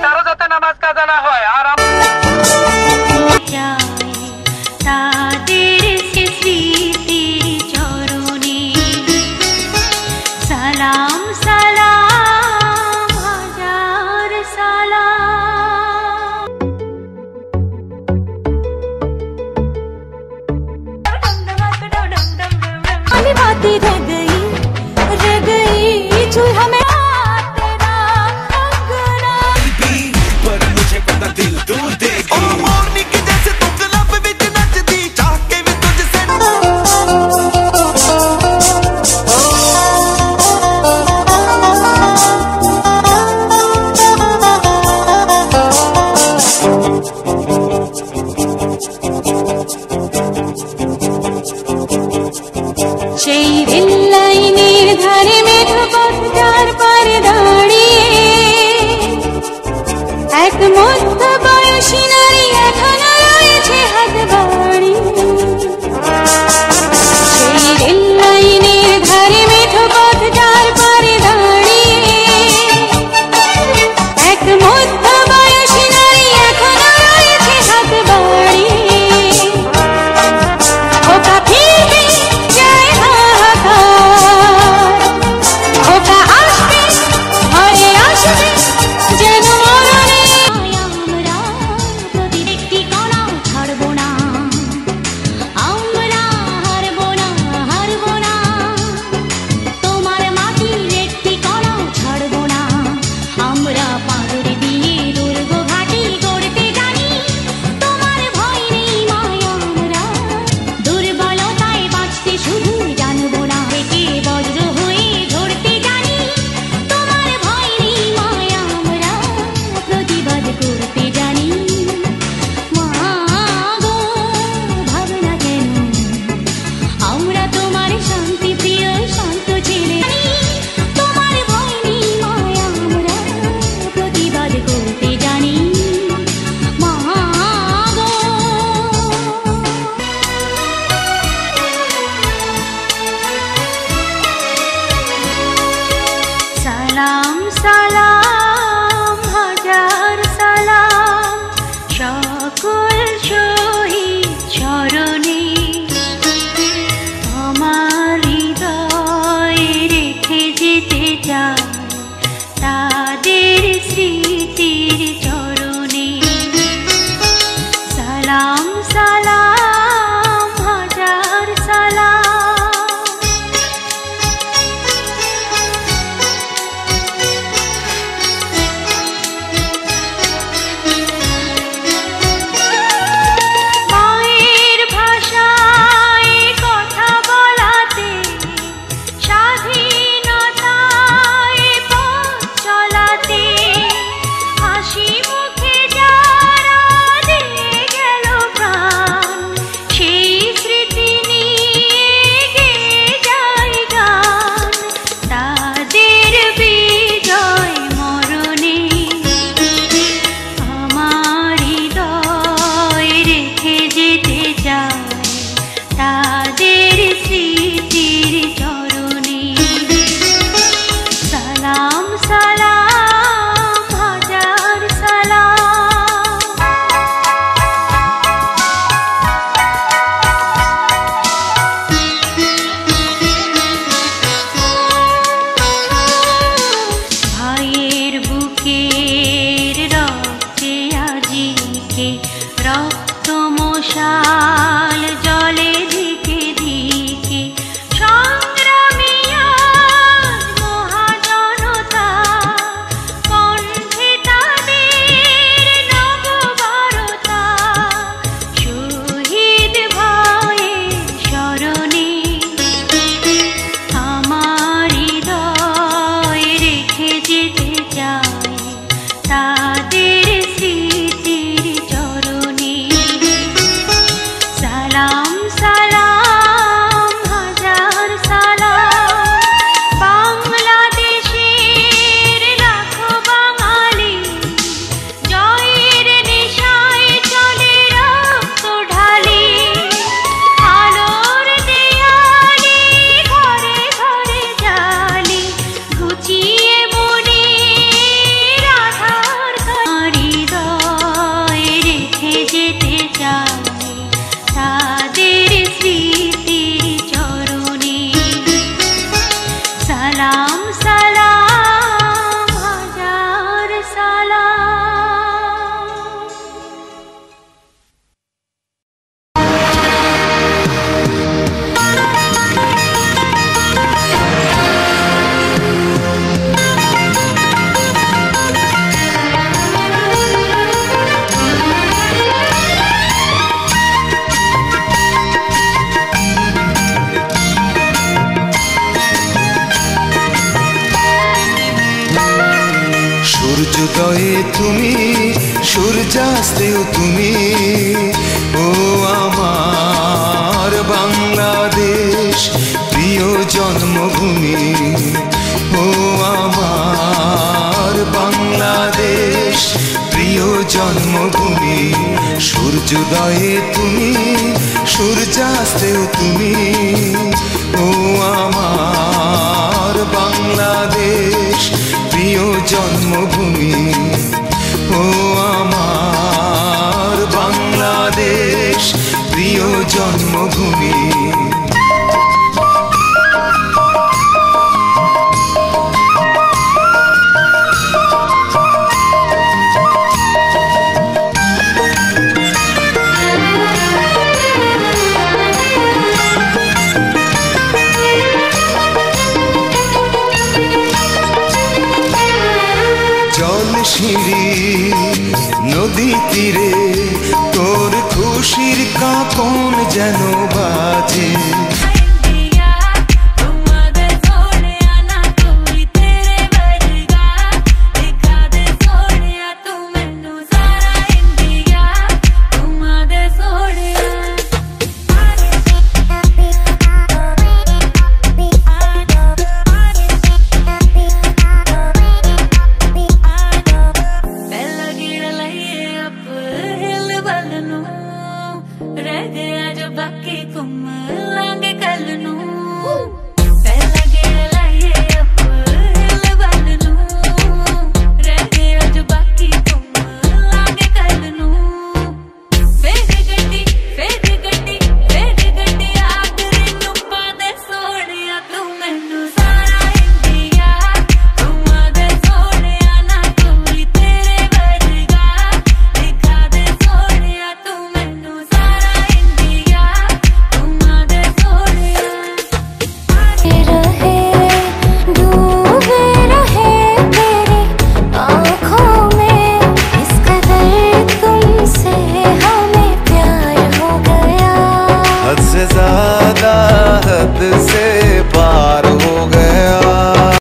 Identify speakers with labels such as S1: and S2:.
S1: কারো যাতে নামাজ কাজা না হয়। আর
S2: তাদের স্মৃতির চরণে সালাম সালাম হাজার সালাম। আমি বাতি रह गई चूल्हा में तेरा अंगना।
S3: पर मुझे पता दिल तू देगी मोरनी की जैसे तू क्लब विच नचदी चाह के भी तुझसे।
S2: সেই রেল লাইনের ধারে মেঠো পথটার পারে দাঁড়িয়ে এক মধ্য বয়সী নারী এখনো রয়েছে হাত বাড়িয়ে। সেই রেল লাইনের ধারে মেঠো পথটার পারে দাঁড়িয়ে এক মধ্য বয়সী নারী এখনো রয়েছে হাত বাড়িয়ে। ওটা ফিরবে যায় হাহাকার, ওটা আসবে ঘরে আসবে যেন মরণে। আমরা প্রতি ব্যক্তি কণা
S4: সূর্যোদয়ে তুমি, সূর্যাস্তেও তুমি। ও আমার বাংলাদেশ প্রিয় জন্মভূমি, ও আমার বাংলাদেশ প্রিয় জন্মভূমি। সূর্যোদয়ে তুমি, সূর্যাস্তেও তুমি। ও আমার বাংলাদেশ প্রিয় জন্মভূমি, ও আমার বাংলাদেশ প্রিয় জন্মভূমি। জলশিরি নদী তীরে তোর খুশির কাঁপন যেন বাজে।